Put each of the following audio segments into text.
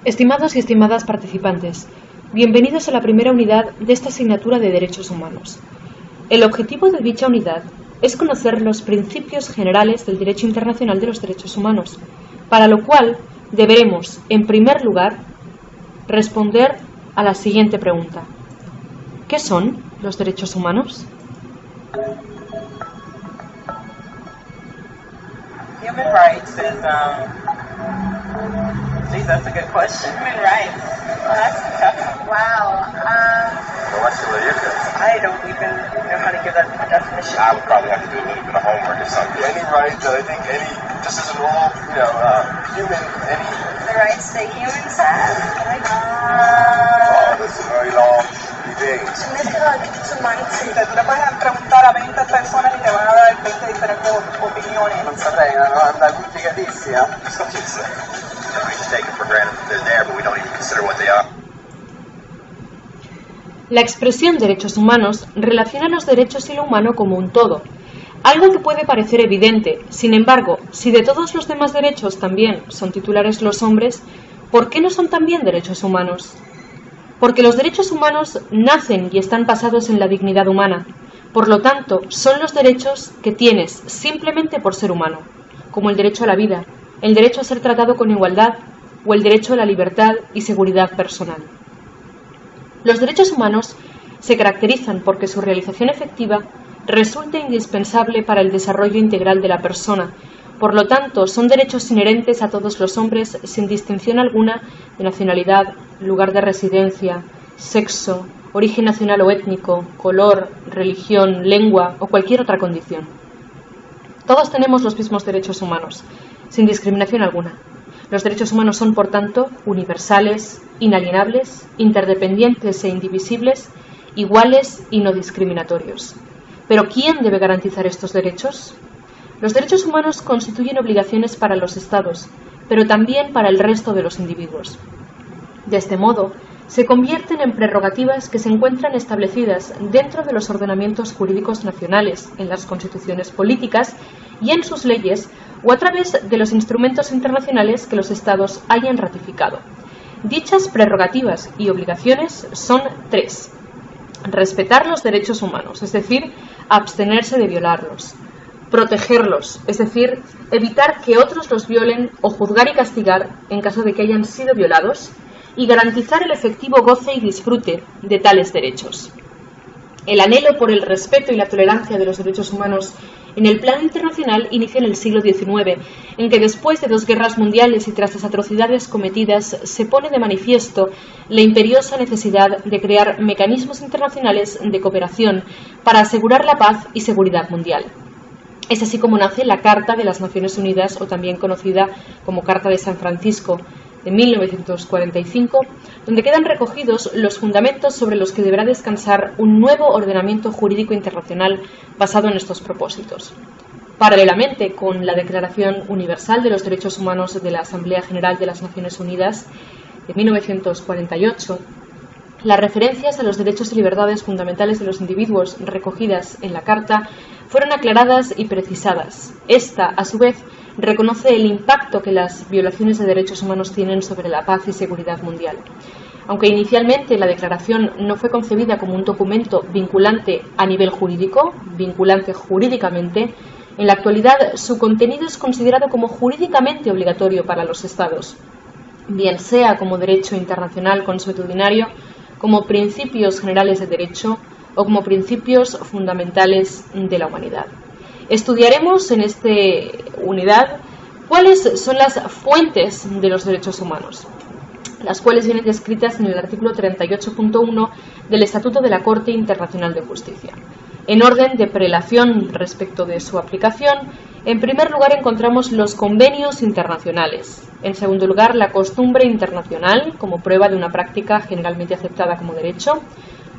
Estimados y estimadas participantes, bienvenidos a la primera unidad de esta asignatura de Derechos Humanos. El objetivo de dicha unidad es conocer los principios generales del derecho internacional de los derechos humanos, para lo cual deberemos, en primer lugar, responder a la siguiente pregunta. ¿Qué son los derechos humanos? Human rights is, geez, that's a good question. Human rights. Oh, that's tough. Wow. I don't even know how to give that a definition. I would probably have to do a little bit of homework or something. Any right that I think just as a normal, human, any... The rights that humans have? This is very long debate. Sí, tú le puedes preguntar a 20 personas y te van a dar 20 diferentes opiniones. Non saprei, una complicatissima. We just take it for granted that they're there, but we don't even consider what they are. La expresión derechos humanos relaciona los derechos y lo humano como un todo, algo que puede parecer evidente. Sin embargo, si de todos los demás derechos también son titulares los hombres, ¿por qué no son también derechos humanos? Porque los derechos humanos nacen y están basados en la dignidad humana. Por lo tanto, son los derechos que tienes simplemente por ser humano, como el derecho a la vida, el derecho a ser tratado con igualdad o el derecho a la libertad y seguridad personal. Los derechos humanos se caracterizan porque su realización efectiva resulta indispensable para el desarrollo integral de la persona. Por lo tanto, son derechos inherentes a todos los hombres sin distinción alguna de nacionalidad, lugar de residencia, sexo, origen nacional o étnico, color, religión, lengua o cualquier otra condición. Todos tenemos los mismos derechos humanos, sin discriminación alguna. Los derechos humanos son, por tanto, universales, inalienables, interdependientes e indivisibles, iguales y no discriminatorios. ¿Pero quién debe garantizar estos derechos? Los derechos humanos constituyen obligaciones para los Estados, pero también para el resto de los individuos. De este modo, se convierten en prerrogativas que se encuentran establecidas dentro de los ordenamientos jurídicos nacionales, en las constituciones políticas y en sus leyes, o a través de los instrumentos internacionales que los Estados hayan ratificado. Dichas prerrogativas y obligaciones son tres. Respetar los derechos humanos, es decir, abstenerse de violarlos. Protegerlos, es decir, evitar que otros los violen o juzgar y castigar en caso de que hayan sido violados, y garantizar el efectivo goce y disfrute de tales derechos. El anhelo por el respeto y la tolerancia de los derechos humanos en el plano internacional inició en el siglo XIX, en que después de 2 guerras mundiales y tras las atrocidades cometidas se pone de manifiesto la imperiosa necesidad de crear mecanismos internacionales de cooperación para asegurar la paz y seguridad mundial. Es así como nace la Carta de las Naciones Unidas, o también conocida como Carta de San Francisco, de 1945, donde quedan recogidos los fundamentos sobre los que deberá descansar un nuevo ordenamiento jurídico internacional basado en estos propósitos. Paralelamente con la Declaración Universal de los Derechos Humanos de la Asamblea General de las Naciones Unidas de 1948, las referencias a los derechos y libertades fundamentales de los individuos recogidas en la Carta fueron aclaradas y precisadas. Esta, a su vez, reconoce el impacto que las violaciones de derechos humanos tienen sobre la paz y seguridad mundial. Aunque inicialmente la declaración no fue concebida como un documento vinculante a nivel jurídico, vinculante jurídicamente, en la actualidad su contenido es considerado como jurídicamente obligatorio para los Estados, bien sea como derecho internacional consuetudinario, como principios generales de derecho o como principios fundamentales de la humanidad. Estudiaremos en esta unidad cuáles son las fuentes de los derechos humanos, las cuales vienen descritas en el artículo 38.1 del Estatuto de la Corte Internacional de Justicia. En orden de prelación respecto de su aplicación, en primer lugar encontramos los convenios internacionales. En segundo lugar, la costumbre internacional como prueba de una práctica generalmente aceptada como derecho,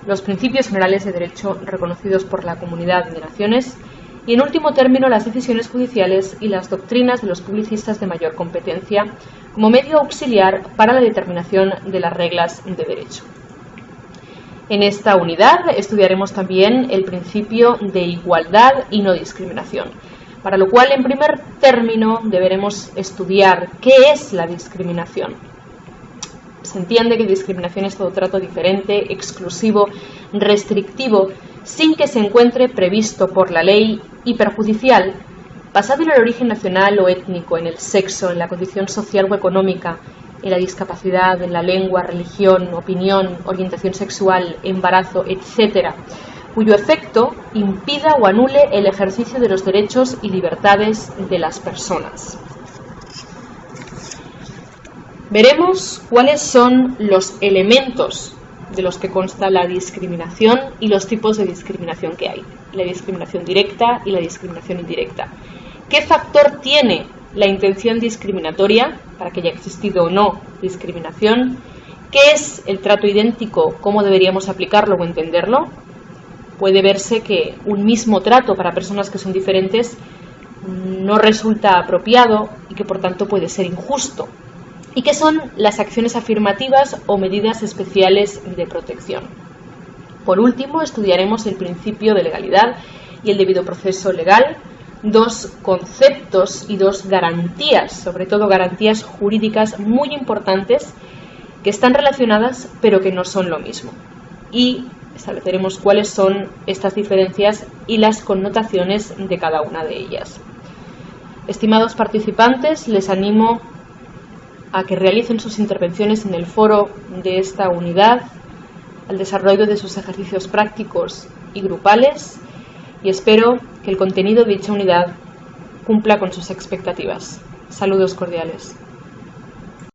los principios generales de derecho reconocidos por la Comunidad de Naciones, y en último término las decisiones judiciales y las doctrinas de los publicistas de mayor competencia como medio auxiliar para la determinación de las reglas de derecho. En esta unidad estudiaremos también el principio de igualdad y no discriminación, para lo cual en primer término deberemos estudiar qué es la discriminación. Se entiende que discriminación es todo trato diferente, exclusivo, restrictivo, sin que se encuentre previsto por la ley y perjudicial, basado en el origen nacional o étnico, en el sexo, en la condición social o económica, en la discapacidad, en la lengua, religión, opinión, orientación sexual, embarazo, etc., cuyo efecto impida o anule el ejercicio de los derechos y libertades de las personas. Veremos cuáles son los elementos de los que consta la discriminación y los tipos de discriminación que hay. La discriminación directa y la discriminación indirecta. ¿Qué factor tiene la intención discriminatoria para que haya existido o no discriminación? ¿Qué es el trato idéntico? ¿Cómo deberíamos aplicarlo o entenderlo? Puede verse que un mismo trato para personas que son diferentes no resulta apropiado y que por tanto puede ser injusto. ¿Y qué son las acciones afirmativas o medidas especiales de protección? Por último, estudiaremos el principio de legalidad y el debido proceso legal, dos conceptos y dos garantías, sobre todo garantías jurídicas muy importantes que están relacionadas pero que no son lo mismo. Y estableceremos cuáles son estas diferencias y las connotaciones de cada una de ellas. Estimados participantes, les animo a que realicen sus intervenciones en el foro de esta unidad, al desarrollo de sus ejercicios prácticos y grupales, y espero que el contenido de dicha unidad cumpla con sus expectativas. Saludos cordiales.